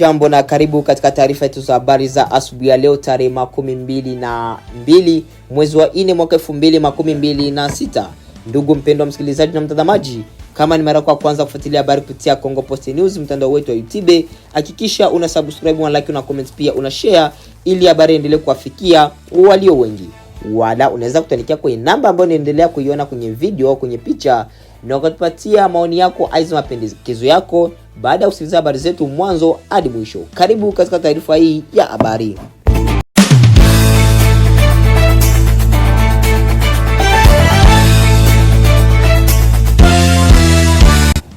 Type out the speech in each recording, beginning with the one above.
Jambo na karibu katika taarifa yetu za habari za asubuhi ya leo tarehe 22 mwezi wa 4 mwaka 2026. Ndugu mpendwa msikilizaji na mtazamaji, kama ni mara yako ya kwanza kufuatilia habari kupitia Congo Post News mtandao wetu wa YouTube, hakikisha una subscribe, una like, una comment, pia una share ili habari endelee kuwafikia walio wengi. Wala unaweza kutanikia kwenye namba ambayo unaendelea kuiona kwenye video au kwenye picha na ukatupatia maoni yako aiza mapendekezo yako baada ya kusikiliza habari zetu mwanzo hadi mwisho. Karibu katika taarifa hii ya habari.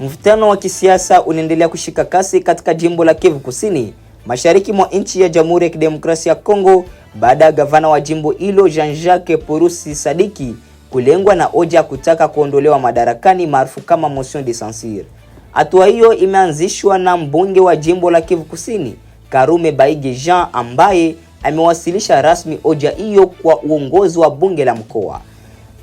Mvutano wa kisiasa unaendelea kushika kasi katika jimbo la Kivu Kusini, mashariki mwa nchi ya Jamhuri ya Kidemokrasia ya Kongo, baada ya gavana wa jimbo hilo Jean-Jacques Purusi Sadiki kulengwa na hoja ya kutaka kuondolewa madarakani maarufu kama motion de censure. Hatua hiyo imeanzishwa na mbunge wa jimbo la Kivu Kusini, Karume Baige Jean, ambaye amewasilisha rasmi hoja hiyo kwa uongozi wa bunge la mkoa.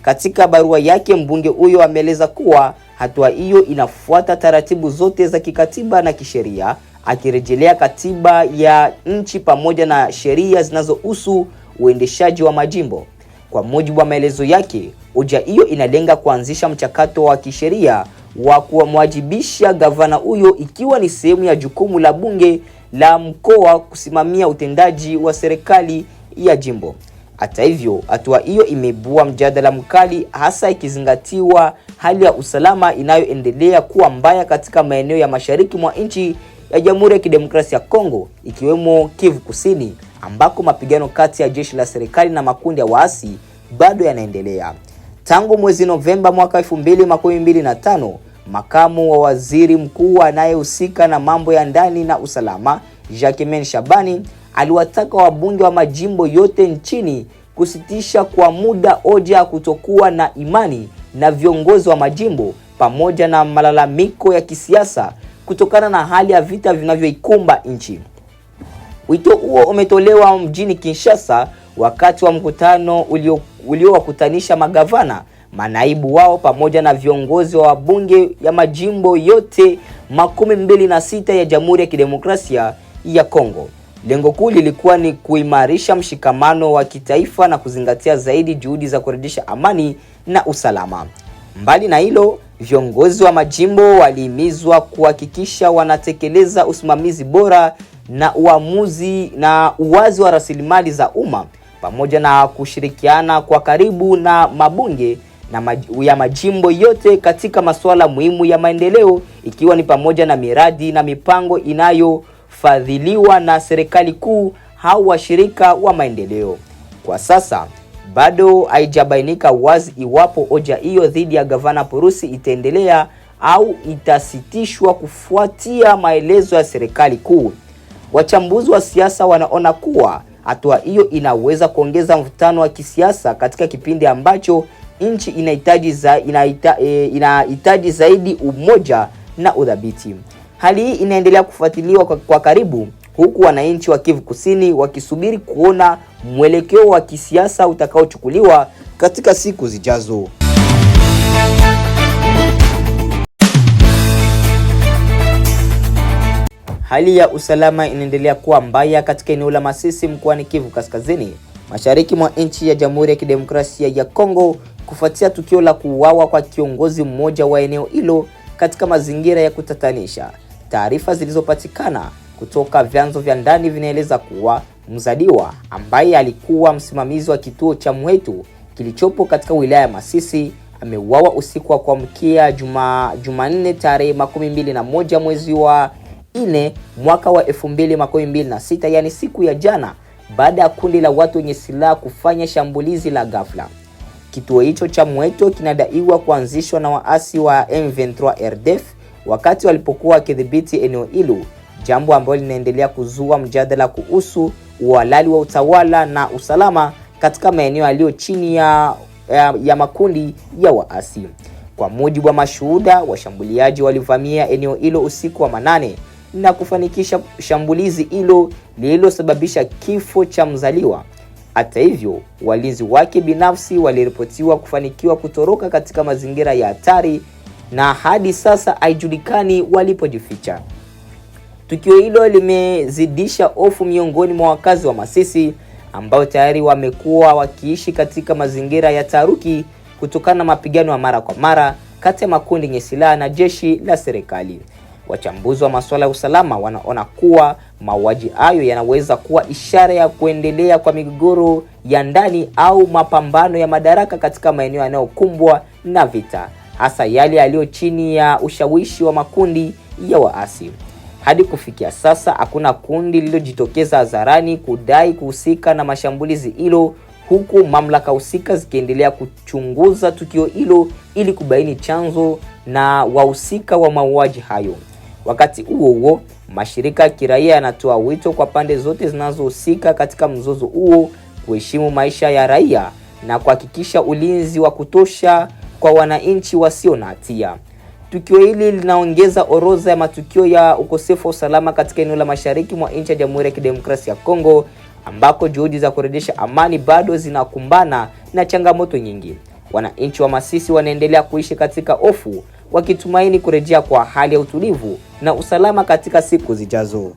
Katika barua yake, mbunge huyo ameeleza kuwa hatua hiyo inafuata taratibu zote za kikatiba na kisheria, akirejelea katiba ya nchi pamoja na sheria zinazohusu uendeshaji wa majimbo. Kwa mujibu wa maelezo yake, hoja hiyo inalenga kuanzisha mchakato wa kisheria wa kumwajibisha gavana huyo, ikiwa ni sehemu ya jukumu la bunge la mkoa kusimamia utendaji wa serikali ya jimbo. Hata hivyo, hatua hiyo imeibua mjadala mkali, hasa ikizingatiwa hali ya usalama inayoendelea kuwa mbaya katika maeneo ya mashariki mwa nchi ya Jamhuri ya Kidemokrasia ya Kongo, ikiwemo Kivu Kusini, ambako mapigano kati ya jeshi la serikali na makundi ya waasi bado yanaendelea. Tangu mwezi Novemba mwaka 2025, makamu wa waziri mkuu anayehusika na mambo ya ndani na usalama, Jacquemain Shabani, aliwataka wabunge wa majimbo yote nchini kusitisha kwa muda hoja ya kutokuwa na imani na viongozi wa majimbo pamoja na malalamiko ya kisiasa kutokana na hali ya vita vinavyoikumba nchi. Wito huo umetolewa mjini Kinshasa wakati wa mkutano uliowakutanisha magavana, manaibu wao pamoja na viongozi wa bunge ya majimbo yote 26 ya Jamhuri ya Kidemokrasia ya Kongo. Lengo kuu lilikuwa ni kuimarisha mshikamano wa kitaifa na kuzingatia zaidi juhudi za kurejesha amani na usalama. Mbali na hilo, viongozi wa majimbo walihimizwa kuhakikisha wanatekeleza usimamizi bora na uamuzi na uwazi wa rasilimali za umma, pamoja na kushirikiana kwa karibu na mabunge ya majimbo yote katika masuala muhimu ya maendeleo, ikiwa ni pamoja na miradi na mipango inayofadhiliwa na serikali kuu au washirika wa maendeleo. Kwa sasa bado haijabainika wazi iwapo hoja hiyo dhidi ya gavana Purusi itaendelea au itasitishwa kufuatia maelezo ya serikali kuu. Wachambuzi wa siasa wanaona kuwa hatua hiyo inaweza kuongeza mvutano wa kisiasa katika kipindi ambacho nchi inahitaji zaidi umoja na udhabiti. Hali hii inaendelea kufuatiliwa kwa karibu, huku wananchi wa Kivu Kusini wakisubiri kuona mwelekeo wa kisiasa utakaochukuliwa katika siku zijazo. Hali ya usalama inaendelea kuwa mbaya katika eneo la Masisi mkoani Kivu Kaskazini, mashariki mwa nchi ya Jamhuri ya Kidemokrasia ya Kongo, kufuatia tukio la kuuawa kwa kiongozi mmoja wa eneo hilo katika mazingira ya kutatanisha. Taarifa zilizopatikana kutoka vyanzo vya ndani vinaeleza kuwa mzaliwa ambaye alikuwa msimamizi wa kituo cha Mwetu kilichopo katika wilaya ya Masisi ameuawa usiku wa kuamkia Jumanne tarehe 21 mwezi wa 4 mwaka wa 2026, yani siku ya jana, baada ya kundi la watu wenye silaha kufanya shambulizi la ghafla. Kituo hicho cha Mweto kinadaiwa kuanzishwa na waasi wa M23 RDF wakati walipokuwa wakidhibiti eneo hilo, jambo ambalo linaendelea kuzua mjadala kuhusu uhalali wa utawala na usalama katika maeneo yaliyo chini ya makundi ya waasi. Kwa mujibu wa mashuhuda, washambuliaji walivamia eneo hilo usiku wa manane na kufanikisha shambulizi hilo lililosababisha kifo cha mzaliwa. Hata hivyo, walinzi wake binafsi waliripotiwa kufanikiwa kutoroka katika mazingira ya hatari na hadi sasa haijulikani walipojificha. Tukio hilo limezidisha hofu miongoni mwa wakazi wa Masisi ambao tayari wamekuwa wakiishi katika mazingira ya taharuki kutokana na mapigano ya mara kwa mara kati ya makundi yenye silaha na jeshi la serikali. Wachambuzi wa masuala ya usalama wanaona kuwa mauaji hayo yanaweza kuwa ishara ya kuendelea kwa migogoro ya ndani au mapambano ya madaraka katika maeneo yanayokumbwa na vita, hasa yale yaliyo chini ya ushawishi wa makundi ya waasi. Hadi kufikia sasa hakuna kundi lililojitokeza hadharani kudai kuhusika na mashambulizi hilo, huku mamlaka husika zikiendelea kuchunguza tukio hilo ili kubaini chanzo na wahusika wa mauaji hayo. Wakati huo huo, mashirika ya kiraia yanatoa wito kwa pande zote zinazohusika katika mzozo huo kuheshimu maisha ya raia na kuhakikisha ulinzi wa kutosha kwa wananchi wasio na hatia. Tukio hili linaongeza orodha ya matukio ya ukosefu wa usalama katika eneo la mashariki mwa nchi ya Jamhuri ya Kidemokrasia ya Kongo, ambako juhudi za kurejesha amani bado zinakumbana na changamoto nyingi. Wananchi wa Masisi wanaendelea kuishi katika hofu, wakitumaini kurejea kwa hali ya utulivu na usalama katika siku zijazo.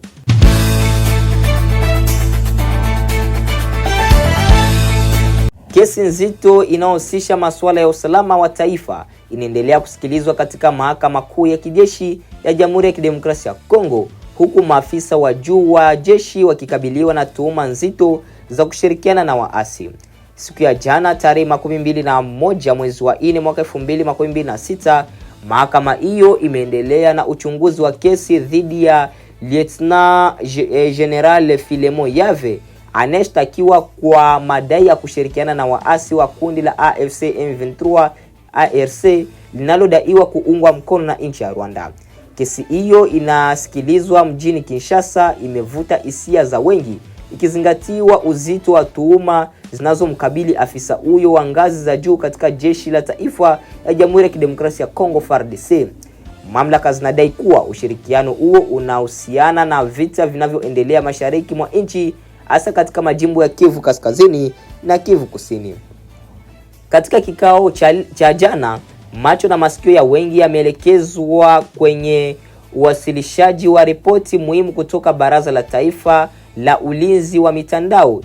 Kesi nzito inayohusisha masuala ya usalama wa taifa inaendelea kusikilizwa katika mahakama kuu ya kijeshi ya Jamhuri ya Kidemokrasia ya Kongo, huku maafisa wa juu wa jeshi wakikabiliwa na tuhuma nzito za kushirikiana na waasi. Siku ya jana tarehe 21 mwezi wa 4 mwaka 2026, mahakama hiyo imeendelea na uchunguzi wa kesi dhidi ya Lieutenant General Filemon Yave anayeshtakiwa kwa madai ya kushirikiana na waasi wa kundi la AFC M23 ARC linalodaiwa kuungwa mkono na nchi ya Rwanda. Kesi hiyo inasikilizwa mjini Kinshasa imevuta hisia za wengi, ikizingatiwa uzito wa tuhuma zinazomkabili afisa huyo wa ngazi za juu katika jeshi la taifa ya Jamhuri ya Kidemokrasia ya Kongo FARDC. Mamlaka zinadai kuwa ushirikiano huo unahusiana na vita vinavyoendelea mashariki mwa nchi, hasa katika majimbo ya Kivu Kaskazini na Kivu Kusini. Katika kikao cha jana, macho na masikio ya wengi yameelekezwa kwenye uwasilishaji wa ripoti muhimu kutoka Baraza la Taifa la Ulinzi wa Mitandao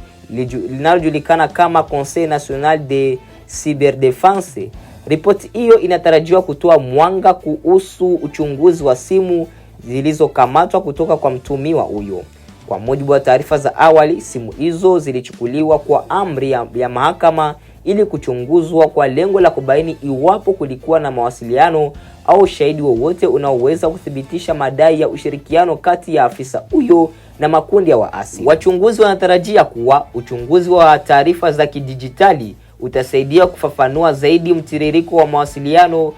linalojulikana kama Conseil National de Cyberdefense. Ripoti hiyo inatarajiwa kutoa mwanga kuhusu uchunguzi wa simu zilizokamatwa kutoka kwa mtuhumiwa huyo. Kwa mujibu wa taarifa za awali, simu hizo zilichukuliwa kwa amri ya mahakama ili kuchunguzwa kwa lengo la kubaini iwapo kulikuwa na mawasiliano au shahidi wowote unaoweza kuthibitisha madai ya ushirikiano kati ya afisa huyo na makundi ya waasi. Wachunguzi wanatarajia kuwa uchunguzi wa taarifa za kidijitali utasaidia kufafanua zaidi mtiririko wa mawasiliano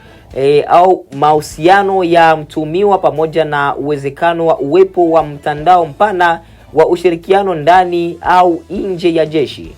au mahusiano ya mtumiwa pamoja na uwezekano wa uwepo wa mtandao mpana wa ushirikiano ndani au nje ya jeshi.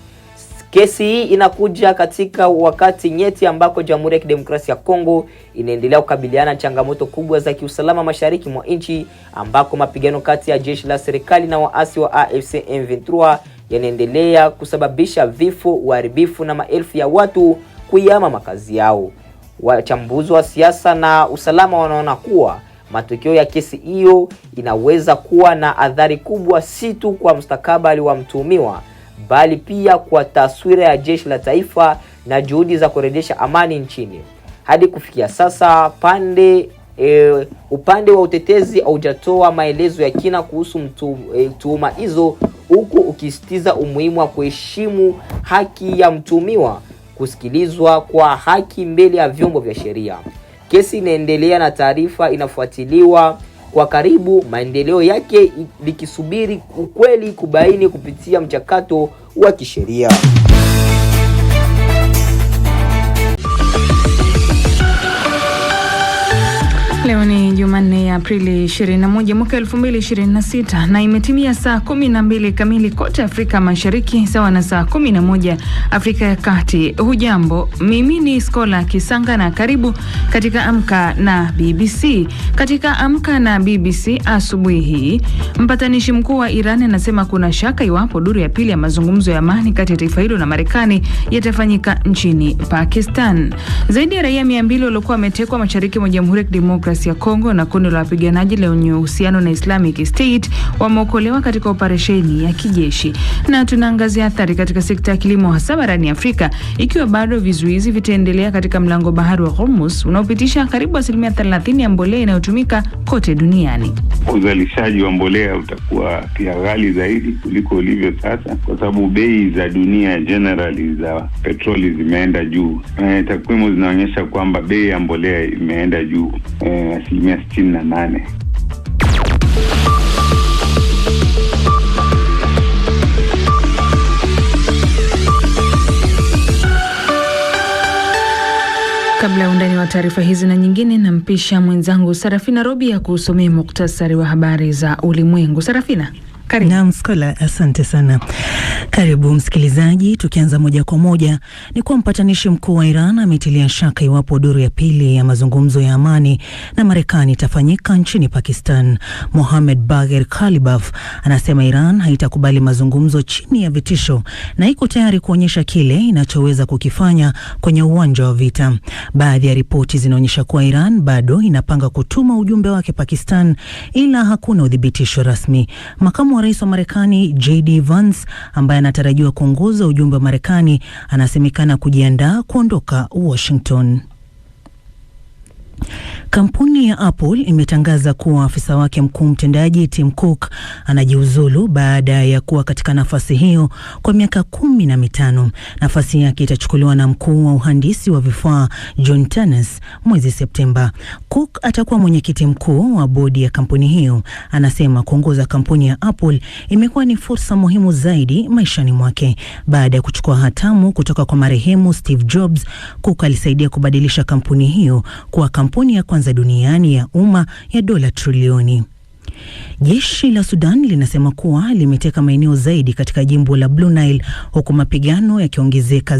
Kesi hii inakuja katika wakati nyeti ambako Jamhuri ya Kidemokrasia ya Kongo inaendelea kukabiliana na changamoto kubwa za kiusalama mashariki mwa nchi, ambako mapigano kati ya jeshi la serikali na waasi wa AFC M23 yanaendelea kusababisha vifo, uharibifu na maelfu ya watu kuyahama makazi yao. Wachambuzi wa siasa na usalama wanaona kuwa matokeo ya kesi hiyo inaweza kuwa na athari kubwa si tu kwa mustakabali wa mtuhumiwa, bali pia kwa taswira ya jeshi la taifa na juhudi za kurejesha amani nchini. Hadi kufikia sasa upande wa utetezi haujatoa maelezo ya kina kuhusu tuhuma hizo, huku ukisisitiza umuhimu wa kuheshimu haki ya mtuhumiwa kusikilizwa kwa haki mbele ya vyombo vya sheria. Kesi inaendelea na taarifa inafuatiliwa kwa karibu, maendeleo yake likisubiri ukweli kubaini kupitia mchakato wa kisheria. Leo ni Jumanne ya Aprili 21 mwaka 2026 na imetimia saa 12 kamili kote Afrika Mashariki, sawa na saa 11 Afrika ya Kati. Hujambo, mimi ni Skola Kisanga na karibu katika Amka na BBC. Katika Amka na BBC asubuhi hii, mpatanishi mkuu wa Iran anasema kuna shaka iwapo duru ya pili ya mazungumzo ya amani kati ya taifa hilo na Marekani yatafanyika nchini Pakistan. Zaidi ya raia 200 waliokuwa wametekwa mashariki mwa Jamhuri ya Kidemokrasia Kidemokrasia ya Kongo na kundi la wapiganaji lenye uhusiano na Islamic State wameokolewa katika operesheni ya kijeshi. Na tunaangazia athari katika sekta ya kilimo hasa barani Afrika, ikiwa bado vizuizi vitaendelea katika mlango bahari wa Hormuz unaopitisha karibu 30% ya mbolea inayotumika kote duniani. Uzalishaji wa mbolea utakuwa pia ghali zaidi kuliko ulivyo sasa, kwa sababu bei za dunia generally za petroli zimeenda juu. Takwimu zinaonyesha kwamba bei ya mbolea imeenda juu 68%. Kabla undani wa taarifa hizi na nyingine, nampisha mwenzangu Sarafina Robi ya kusomea muktasari wa habari za ulimwengu. Sarafina, karibu. Naam, Skola, asante sana. Karibu msikilizaji, tukianza moja kwa moja ni kwa mpatanishi mkuu wa Iran ametilia shaka iwapo duru ya pili ya mazungumzo ya amani na Marekani itafanyika nchini Pakistan. Mohamed Bagher Khalibaf anasema Iran haitakubali mazungumzo chini ya vitisho na iko tayari kuonyesha kile inachoweza kukifanya kwenye uwanja wa vita. Baadhi ya ripoti zinaonyesha kuwa Iran bado inapanga kutuma ujumbe wake Pakistan, ila hakuna udhibitisho rasmi. Makamu wa rais wa Marekani JD Vance ambaye anatarajiwa kuongoza ujumbe wa Marekani anasemekana kujiandaa kuondoka Washington. Kampuni ya Apple imetangaza kuwa afisa wake mkuu mtendaji Tim Cook anajiuzulu baada ya kuwa katika nafasi hiyo kwa miaka 15. Nafasi yake itachukuliwa na mkuu wa uhandisi wa vifaa John Tanners mwezi Septemba. Cook atakuwa mwenyekiti mkuu wa bodi ya kampuni hiyo. Anasema kuongoza kampuni ya Apple imekuwa ni fursa muhimu zaidi maishani mwake. Baada ya kuchukua hatamu kutoka kwa marehemu Steve Jobs, Cook alisaidia kubadilisha kampuni hiyo kuwa kampuni ya kwanza duniani ya umma ya dola trilioni. Jeshi la Sudan linasema kuwa limeteka maeneo zaidi katika jimbo la Blue Nile, huku mapigano yakiongezeka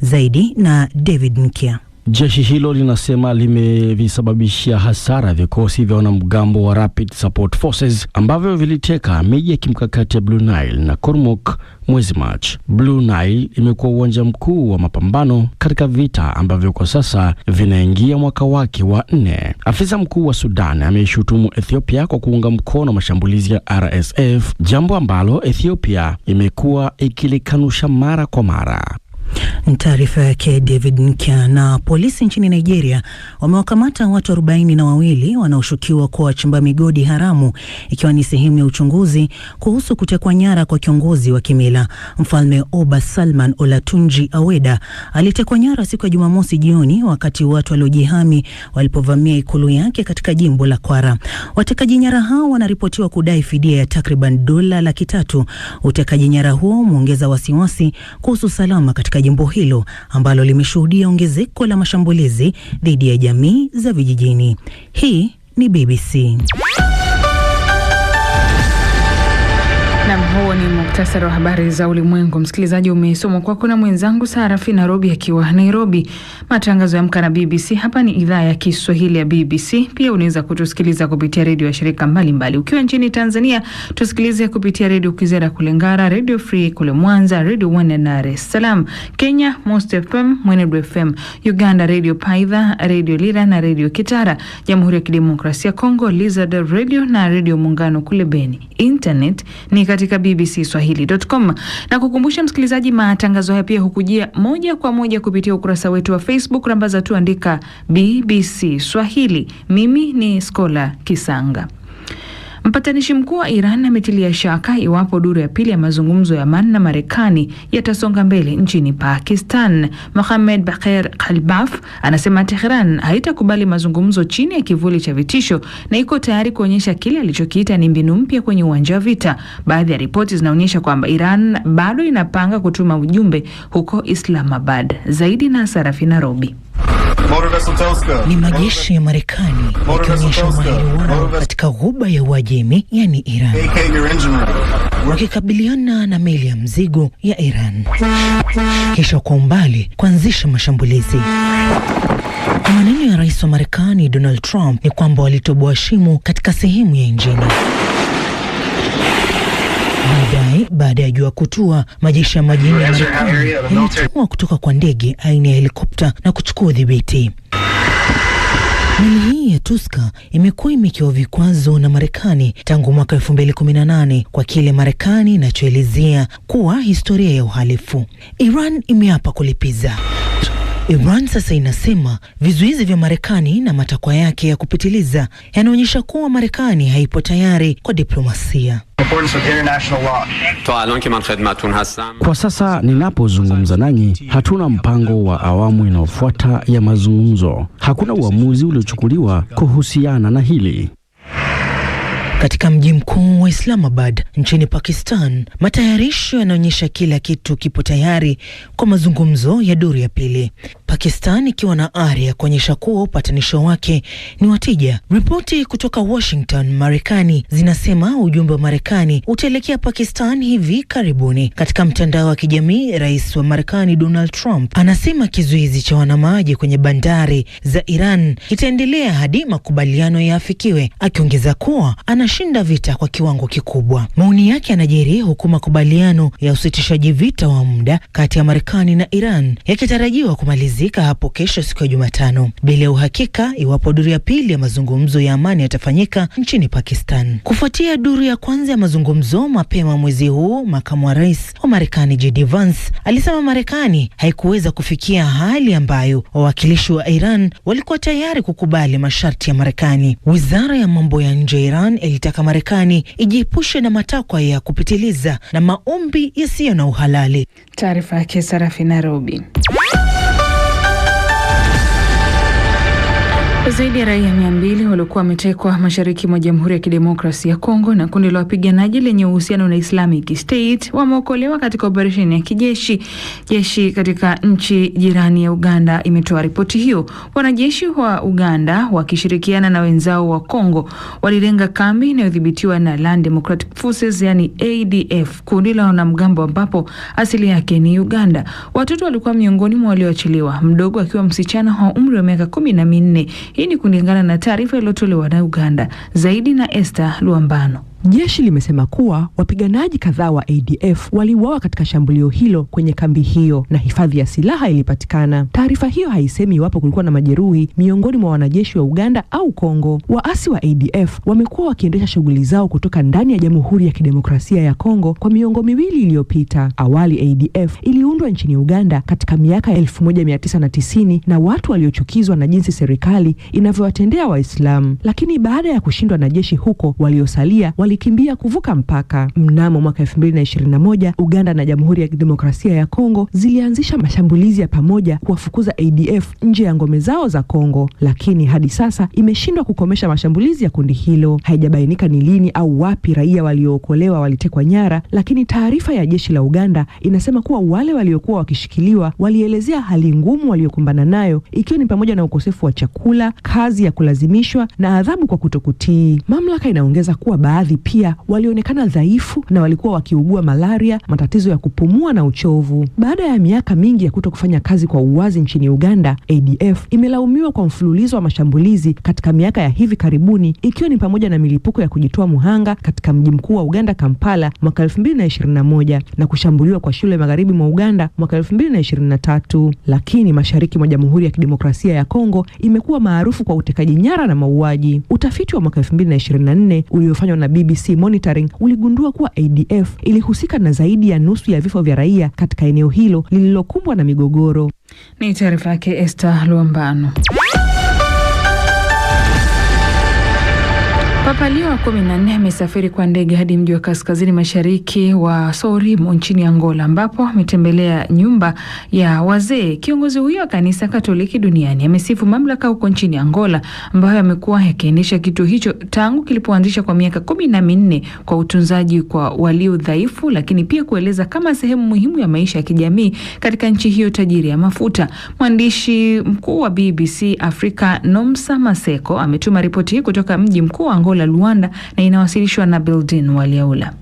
zaidi na David Nkia. Jeshi hilo linasema limevisababishia hasara vikosi vya wanamgambo wa Rapid Support Forces ambavyo viliteka miji ya kimkakati ya Blue Nile na Kurmuk mwezi March. Blue Nile imekuwa uwanja mkuu wa mapambano katika vita ambavyo kwa sasa vinaingia mwaka wake wa 4. Afisa mkuu wa Sudan ameishutumu Ethiopia kwa kuunga mkono mashambulizi ya RSF, jambo ambalo Ethiopia imekuwa ikilikanusha mara kwa mara. Taarifa yake David Nkia. Na polisi nchini Nigeria wamewakamata watu 42 wanaoshukiwa kuwa wachimba migodi haramu, ikiwa ni sehemu ya uchunguzi kuhusu kutekwa nyara kwa kiongozi wa kimila. Mfalme Oba Salman Olatunji Aweda alitekwa nyara siku ya Jumamosi jioni wakati watu waliojihami walipovamia ikulu yake katika jimbo la Kwara. Watekaji nyara hao wanaripotiwa kudai fidia ya takriban dola 300,000. Utekaji nyara huo umeongeza wasiwasi kuhusu salama katika jimbo hilo ambalo limeshuhudia ongezeko la mashambulizi dhidi ya jamii za vijijini. Hii ni BBC. Na huo ni muktasari wa habari za ulimwengu. Msikilizaji, umesomwa kwako na mwenzangu Sarafina Robi akiwa Nairobi. Matangazo ya Amka na BBC hapa ni idhaa ya Kiswahili ya BBC. Pia unaweza kutusikiliza kupitia redio ya shirika mbalimbali. Ukiwa nchini Tanzania, tusikilize kupitia redio Kwizera kule Ngara, Radio Free kule Mwanza, Radio One Dar es Salaam. Kenya, Most FM, Mwenedu FM. Uganda, Radio Paidha, Radio Lira na Radio Kitara. Jamhuri ya Kidemokrasia Kongo, Lizard Radio na Radio Muungano kule Beni. Internet ni katika bbcswahili.com. Na kukumbusha msikilizaji, matangazo haya pia hukujia moja kwa moja kupitia ukurasa wetu wa Facebook, rambaza tu andika BBC Swahili. Mimi ni Skola Kisanga. Mpatanishi mkuu wa Iran ametilia shaka iwapo duru ya pili ya mazungumzo ya amani na Marekani yatasonga mbele nchini Pakistan. Mohamed Bagher Khalibaf anasema Tehran haitakubali mazungumzo chini ya kivuli cha vitisho na iko tayari kuonyesha kile alichokiita ni mbinu mpya kwenye uwanja wa vita. Baadhi ya ripoti zinaonyesha kwamba Iran bado inapanga kutuma ujumbe huko Islamabad. Zaidi na Sarafina Robi. Ni majeshi ya Marekani yakionyesha umahiri wao katika ghuba ya Uajemi, yani Iran, wakikabiliana na meli ya mzigo ya Iran, kisha kwa umbali kuanzisha mashambulizi. Maneno ya rais wa Marekani Donald Trump ni kwamba walitoboa shimo katika sehemu ya injini. Baada ya jua kutua, majeshi ya majini ya Marekani yalitua kutoka kwa ndege aina ya helikopta na kuchukua udhibiti. Meli hii ya Tuska imekuwa imekiwa vikwazo na Marekani tangu mwaka 2018 kwa kile Marekani inachoelezea kuwa historia ya uhalifu. Iran imeapa kulipiza. Iran sasa inasema vizuizi vya Marekani na matakwa yake ya kupitiliza yanaonyesha kuwa Marekani haipo tayari kwa diplomasia. Kwa sasa ninapozungumza nanyi, hatuna mpango wa awamu inayofuata ya mazungumzo. Hakuna uamuzi uliochukuliwa kuhusiana na hili. Katika mji mkuu wa Islamabad nchini Pakistan, matayarisho yanaonyesha kila kitu kipo tayari kwa mazungumzo ya duru ya pili. Pakistan ikiwa na ari ya kuonyesha kuwa upatanisho wake ni watija. Ripoti kutoka Washington, Marekani zinasema ujumbe wa Marekani utaelekea Pakistan hivi karibuni. Katika mtandao wa kijamii, Rais wa Marekani Donald Trump anasema kizuizi cha wanamaji kwenye bandari za Iran kitaendelea hadi makubaliano yafikiwe, akiongeza kuwa anashinda vita kwa kiwango kikubwa. Maoni yake yanajiri huku makubaliano ya usitishaji vita wa muda kati ya Marekani na Iran yakitarajiwa kumalizika hapo kesho siku ya Jumatano, bila uhakika iwapo duru ya pili ya mazungumzo ya amani yatafanyika nchini Pakistan. Kufuatia duru ya kwanza ya mazungumzo mapema mwezi huu, makamu wa rais wa Marekani JD Vance alisema Marekani haikuweza kufikia hali ambayo wawakilishi wa Iran walikuwa tayari kukubali masharti ya Marekani. Wizara ya mambo ya nje ya Iran ilitaka Marekani ijiepushe na matakwa ya kupitiliza na maombi yasiyo na uhalali. Taarifa ya Sarafi Nairobi. Zaidi ya raia 200 waliokuwa wametekwa mashariki mwa Jamhuri ya Kidemokrasia ya Kongo na kundi la wapiganaji lenye uhusiano na Islamic State wameokolewa katika operesheni ya kijeshi. Jeshi katika nchi jirani ya Uganda imetoa ripoti hiyo. Wanajeshi wa Uganda wakishirikiana na wenzao wa Kongo walilenga kambi inayodhibitiwa na Land Democratic Forces yani ADF, kundi la wanamgambo ambapo asili yake ni Uganda. Watoto walikuwa miongoni mwa walioachiliwa, mdogo akiwa msichana wa umri wa miaka 14. Hii ni kulingana na taarifa iliyotolewa na Uganda. Zaidi na Esther Luambano. Jeshi limesema kuwa wapiganaji kadhaa wa ADF waliuawa katika shambulio hilo kwenye kambi hiyo na hifadhi ya silaha ilipatikana. Taarifa hiyo haisemi iwapo kulikuwa na majeruhi miongoni mwa wanajeshi wa Uganda au Kongo. Waasi wa ADF wamekuwa wakiendesha shughuli zao kutoka ndani ya Jamhuri ya Kidemokrasia ya Kongo kwa miongo miwili iliyopita. Awali ADF iliundwa nchini Uganda katika miaka 1990 na watu waliochukizwa na jinsi serikali inavyowatendea Waislamu, lakini baada ya kushindwa na jeshi huko, waliosalia walikimbia kuvuka mpaka. Mnamo mwaka 2021, Uganda na Jamhuri ya Kidemokrasia ya Kongo zilianzisha mashambulizi ya pamoja kuwafukuza ADF nje ya ngome zao za Kongo, lakini hadi sasa imeshindwa kukomesha mashambulizi ya kundi hilo. Haijabainika ni lini au wapi raia waliookolewa walitekwa nyara, lakini taarifa ya jeshi la Uganda inasema kuwa wale waliokuwa wakishikiliwa walielezea hali ngumu waliokumbana nayo, ikiwa ni pamoja na ukosefu wa chakula, kazi ya kulazimishwa na adhabu kwa kutokutii. Mamlaka inaongeza kuwa baadhi pia walionekana dhaifu na walikuwa wakiugua malaria, matatizo ya kupumua na uchovu. Baada ya miaka mingi ya kutokufanya kazi kwa uwazi nchini Uganda, ADF imelaumiwa kwa mfululizo wa mashambulizi katika miaka ya hivi karibuni, ikiwa ni pamoja na milipuko ya kujitoa muhanga katika mji mkuu wa Uganda Kampala mwaka 2021 na kushambuliwa kwa shule magharibi mwa Uganda mwaka 2023. Lakini mashariki mwa Jamhuri ya Kidemokrasia ya Kongo imekuwa maarufu kwa utekaji nyara na mauaji. Utafiti wa mwaka 2024 uliofanywa na BBC Monitoring uligundua kuwa ADF ilihusika na zaidi ya nusu ya vifo vya raia katika eneo hilo lililokumbwa na migogoro. Ni taarifa yake Esther Luambano. Papa Leo wa 14 amesafiri kwa ndege hadi mji wa kaskazini mashariki wa Sorimo nchini Angola, ambapo ametembelea nyumba ya wazee. Kiongozi huyo wa kanisa Katoliki duniani amesifu mamlaka huko nchini Angola, ambayo yamekuwa yakiendesha kituo hicho tangu kilipoanzisha kwa miaka 14 kwa utunzaji kwa walio dhaifu, lakini pia kueleza kama sehemu muhimu ya maisha ya kijamii katika nchi hiyo tajiri ya mafuta. Mwandishi mkuu wa BBC Afrika Nomsa Maseko ametuma ripoti hii kutoka mji mkuu wa Angola Luanda na inawasilishwa na Bildin Waliaula.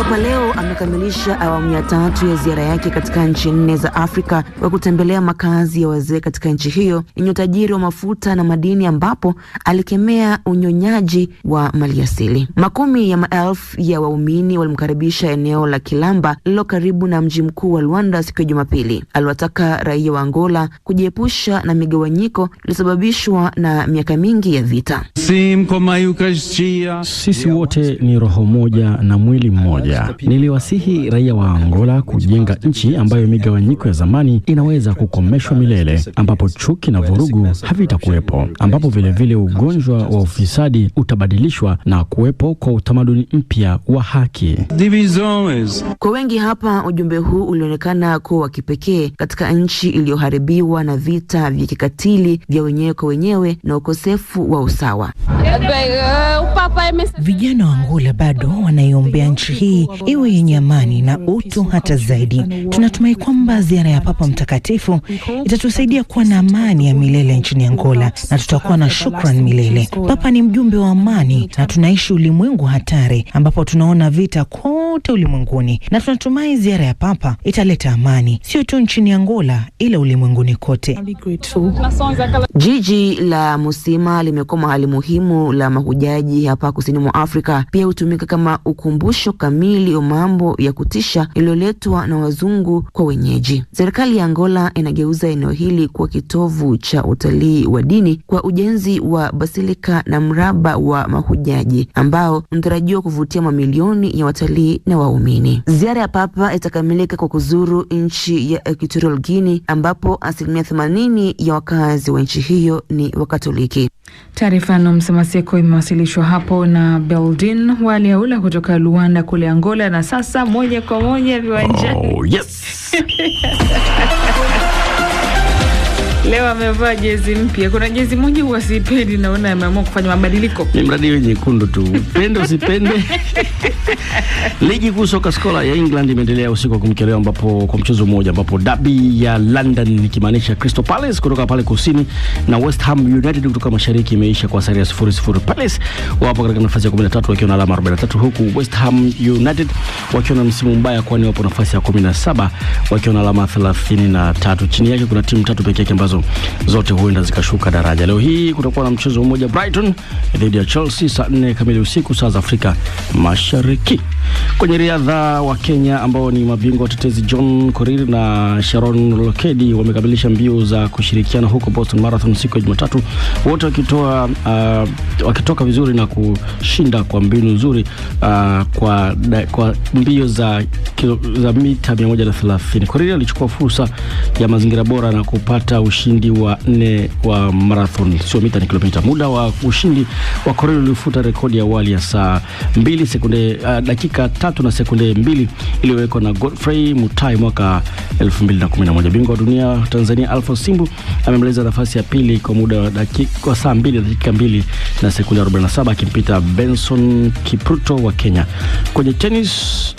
Papa Leo amekamilisha awamu ya 3 ya ziara yake katika nchi 4 za Afrika kwa kutembelea makazi ya wazee katika nchi hiyo yenye utajiri wa mafuta na madini, ambapo alikemea unyonyaji wa maliasili. Makumi ya maelfu ya waumini walimkaribisha eneo la Kilamba lilo karibu na mji mkuu wa Luanda siku ya Jumapili. Aliwataka raia wa Angola kujiepusha na migawanyiko iliyosababishwa na miaka mingi ya vita. Sisi wote ni roho moja na mwili mmoja. Niliwasihi raia wa Angola kujenga nchi ambayo migawanyiko ya zamani inaweza kukomeshwa milele, ambapo chuki na vurugu havitakuwepo, ambapo vile ugonjwa wa ufisadi utabadilishwa na kuwepo kwa utamaduni mpya wa haki. Kwa wengi hapa, ujumbe huu ulionekana kuwa wa kipekee katika nchi iliyoharibiwa na vita vya kikatili vya wenyewe kwa wenyewe na ukosefu wa usawa. Vijana wa Angola bado wanaiombea nchi hii iwe yenye amani na utu hata zaidi. Tunatumai kwamba ziara ya Papa Mtakatifu itatusaidia kuwa na amani ya milele nchini Angola, na tutakuwa na shukrani milele. Papa ni mjumbe wa amani, na tunaishi ulimwengu hatari ambapo tunaona vita kote ulimwenguni, na tunatumai ziara ya Papa italeta amani sio tu nchini Angola ila ulimwenguni kote. Jiji la Musima limekuwa mahali muhimu la mahujaji hapa kusini mwa Afrika. Pia hutumika kama ukumbusho kamili wa mambo ya kutisha iliyoletwa na wazungu kwa wenyeji. Serikali ya Angola inageuza eneo hili kuwa kitovu cha utalii wa dini kwa ujenzi wa basilika na mraba wa mahujaji ambao unatarajiwa kuvutia mamilioni ya watalii na waumini. Ziara ya Papa itakamilika kwa kuzuru nchi ya Equatorial Guinea, ambapo 80% ya wakazi wa nchi hiyo ni Wakatoliki. Taarifa na Msamaseko imewasilishwa hapo na Beldin Waliaula kutoka Luanda kule Angola. Na sasa moja kwa moja viwanjani. Oh, yes. Leo amevaa jezi mpya. Kuna jezi moja huwa sipendi, naona ameamua kufanya mabadiliko. Ni mradi wenye nyekundu tu. Pende usipende. Ligi kuu soka skola ya England imeendelea usiku wa kumkeleo, ambapo kwa mchezo mmoja ambapo derby ya London ikimaanisha Crystal Palace kutoka pale kusini na West Ham United kutoka mashariki imeisha kwa sare ya 0-0. Palace wapo katika nafasi ya 13 wakiwa na alama 43, huku West Ham United wakiwa na msimu mbaya, kwani wapo nafasi ya 17 wakiwa na alama 33. Chini yake kuna timu 3 pekee ambazo zote huenda zikashuka daraja. Leo hii kutakuwa na mchezo mmoja, Brighton dhidi ya Chelsea saa 4 kamili usiku saa za Afrika Mashariki. Kwenye riadha, wa Kenya ambao ni mabingwa watetezi John Korir na Sharon Lokedi wamekamilisha mbio za kushirikiana huko Boston Marathon siku ya Jumatatu, wote wakitoka vizuri na kushinda kwa mbinu nzuri kwa mbio za mita 130. Korir alichukua fursa ya mazingira bora na kupata ushindi wa 4 wa marathon, sio mita, ni kilomita. Muda wa ushindi wa Korir ulifuta rekodi ya awali ya saa 2 sekunde dakika 3 na sekunde 2 iliyowekwa na Godfrey Mutai mwaka 2011. Bingwa wa dunia Tanzania Alphonse Simbu amemaliza nafasi ya pili kwa muda wa dakika saa 2 dakika 2 na sekunde 47, akimpita Benson Kipruto wa Kenya. Kwenye tennis,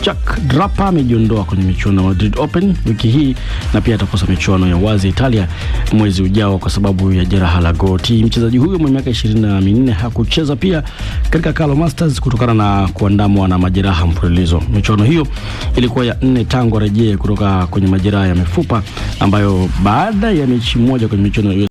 Jack Draper amejiondoa kwenye michuano ya Madrid Open wiki hii na pia atakosa michuano ya wazi Italia mwezi ujao kwa sababu ya jeraha la goti. Mchezaji huyo mwenye miaka 24 hakucheza pia katika Carlo Masters kutokana na kuandamwa na majeraha mfululizo. Michuano hiyo ilikuwa ya 4 tangu rejea kutoka kwenye majeraha ya mifupa, ambayo baada ya mechi moja kwenye michuano